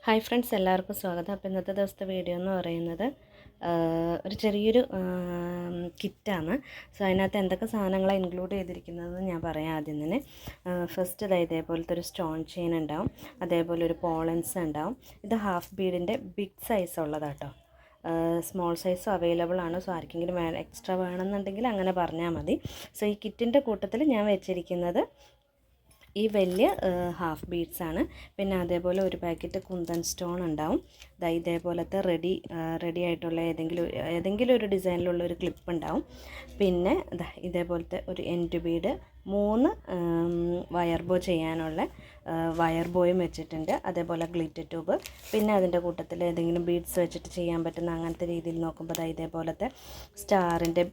Hi friends, എല്ലാവർക്കും സ്വാഗതം. അപ്പോൾ ഇന്നത്തെ ദിവസത്തെ വീഡിയോ എന്ന് പറയുന്നത് ഒരു ചെറിയൊരു കിറ്റാണ്. സോ അതിനകത്ത് എന്തൊക്കെ സാധനങ്ങളാണ് ഇൻക്ലൂഡ് ചെയ്തിരിക്കുന്നതെന്ന് ഞാൻ പറയാം ആദ്യം തന്നെ. ഫസ്റ്റ് ഇതേപോലത്തെ ഒരു സ്റ്റോൺ ചെയിൻ ഉണ്ടാവും, അതേപോലെ ഒരു പോളൻസ് ഉണ്ടാവും. ഇത് ഹാഫ് ബീഡിൻ്റെ ബിഗ് സൈസ് ഉള്ളതാട്ടോ. സ്മോൾ സൈസും അവൈലബിൾ ആണ്. സോ ആർക്കെങ്കിലും എക്സ്ട്രാ വേണമെന്നുണ്ടെങ്കിൽ അങ്ങനെ പറഞ്ഞാൽ മതി. സോ ഈ കിറ്റിൻ്റെ കൂട്ടത്തിൽ ഞാൻ വെച്ചിരിക്കുന്നത് ഈ വലിയ ഹാഫ് ബീഡ്സാണ്. പിന്നെ അതേപോലെ ഒരു പാക്കറ്റ് കുന്തൻ സ്റ്റോൺ ഉണ്ടാവും. ഇതേപോലത്തെ റെഡി ആയിട്ടുള്ള ഏതെങ്കിലും ഒരു ഡിസൈനിലുള്ള ഒരു ക്ലിപ്പ് ഉണ്ടാവും. പിന്നെ ഇതേപോലത്തെ ഒരു എൻഡ് ബീഡ്, 3 വയർ ബോ ചെയ്യാനുള്ള വയർ ബോയും വെച്ചിട്ടുണ്ട്. അതേപോലെ ഗ്ലിറ്റർ ട്യൂബ്. പിന്നെ അതിൻ്റെ കൂട്ടത്തിൽ ഏതെങ്കിലും ബീഡ്സ് വെച്ചിട്ട് ചെയ്യാൻ പറ്റുന്ന അങ്ങനത്തെ രീതിയിൽ നോക്കുമ്പോൾ ഇതേപോലത്തെ സ്റ്റാറിൻ്റെ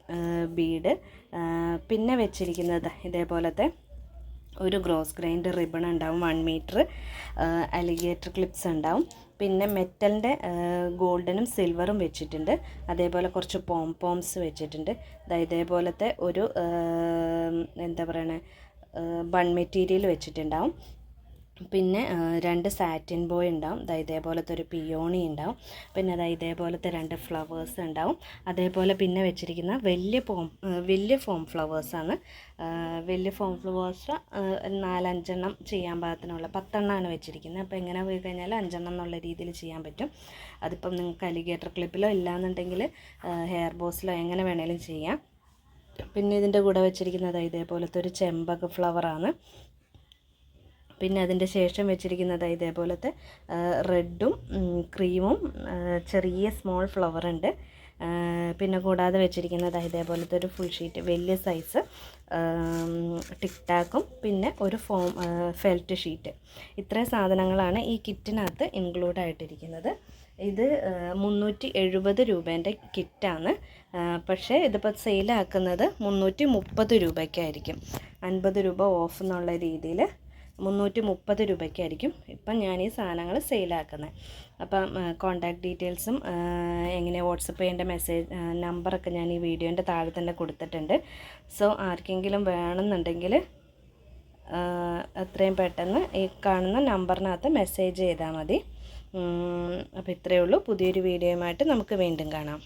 ബീഡ്. പിന്നെ വെച്ചിരിക്കുന്നത് ഇതേപോലത്തെ ഒരു ഗ്രോസ് ഗ്രൈൻഡ് റിബൺ ഉണ്ടാവും, 1 മീറ്റർ. അലിഗേറ്റർ ക്ലിപ്സ് ഉണ്ടാവും. പിന്നെ മെറ്റലിൻ്റെ ഗോൾഡനും സിൽവറും വെച്ചിട്ടുണ്ട്. അതേപോലെ കുറച്ച് പോംപോംസ് വെച്ചിട്ടുണ്ട്. ഇതേപോലത്തെ ഒരു എന്താ പറയണേ ബൺ മെറ്റീരിയൽ വെച്ചിട്ടുണ്ടാവും. പിന്നെ 2 സാറ്റിൻ ബോയ് ഉണ്ടാവും. ഇതേപോലത്തെ ഒരു പിയോണി ഉണ്ടാവും. പിന്നെ ഇതേപോലത്തെ 2 ഫ്ലവേഴ്സ് ഉണ്ടാവും. അതേപോലെ പിന്നെ വെച്ചിരിക്കുന്ന വലിയ ഫോം ഫ്ലവേഴ്സാണ്. വലിയ ഫോം ഫ്ലവേഴ്സ് 4-5 എണ്ണം ചെയ്യാൻ പാകത്തിനുള്ള 10 എണ്ണമാണ് വെച്ചിരിക്കുന്നത്. അപ്പോൾ എങ്ങനെ പോയി കഴിഞ്ഞാൽ 5 എണ്ണം എന്നുള്ള രീതിയിൽ ചെയ്യാൻ പറ്റും. അതിപ്പം നിങ്ങൾക്ക് അലിഗേറ്റർ ക്ലിപ്പിലോ ഇല്ലാന്നുണ്ടെങ്കിൽ ഹെയർ ബോസിലോ എങ്ങനെ വേണേലും ചെയ്യാം. പിന്നെ ഇതിൻ്റെ കൂടെ വെച്ചിരിക്കുന്നത് ഇതേപോലത്തെ ഒരു ചെമ്പക ഫ്ലവറാണ്. പിന്നെ അതിൻ്റെ ശേഷം വെച്ചിരിക്കുന്നത് ഇതേപോലത്തെ റെഡും ക്രീമും ചെറിയ സ്മോൾ ഫ്ലവർ ഉണ്ട്. പിന്നെ കൂടാതെ വെച്ചിരിക്കുന്നത് ഇതേപോലത്തെ ഒരു ഫുൾ ഷീറ്റ് വലിയ സൈസ് ടിക് ടാക്കും പിന്നെ ഒരു ഫെൽറ്റ് ഷീറ്റ്. ഇത്രയും സാധനങ്ങളാണ് ഈ കിറ്റിനകത്ത് ഇൻക്ലൂഡ് ആയിട്ടിരിക്കുന്നത്. ഇത് 370 രൂപേൻ്റെ കിറ്റാണ്. പക്ഷേ ഇതിപ്പോൾ സെയിലാക്കുന്നത് 330 രൂപയ്ക്കായിരിക്കും. 50 രൂപ ഓഫ് എന്നുള്ള രീതിയിൽ 330 രൂപയ്ക്കായിരിക്കും ഇപ്പം ഞാൻ ഈ സാധനങ്ങൾ സെയിലാക്കുന്നത്. അപ്പം കോൺടാക്റ്റ് ഡീറ്റെയിൽസും എങ്ങനെ വാട്സപ്പ് ചെയ്യേണ്ട നമ്പറൊക്കെ ഞാൻ ഈ വീഡിയോൻ്റെ താഴെ തന്നെ കൊടുത്തിട്ടുണ്ട്. സോ ആർക്കെങ്കിലും വേണമെന്നുണ്ടെങ്കിൽ എത്രയും പെട്ടെന്ന് ഈ കാണുന്ന നമ്പറിനകത്ത് മെസ്സേജ് ചെയ്താൽ മതി. അപ്പോൾ ഇത്രയേ ഉള്ളൂ. പുതിയൊരു വീഡിയോയുമായിട്ട് നമുക്ക് വീണ്ടും കാണാം.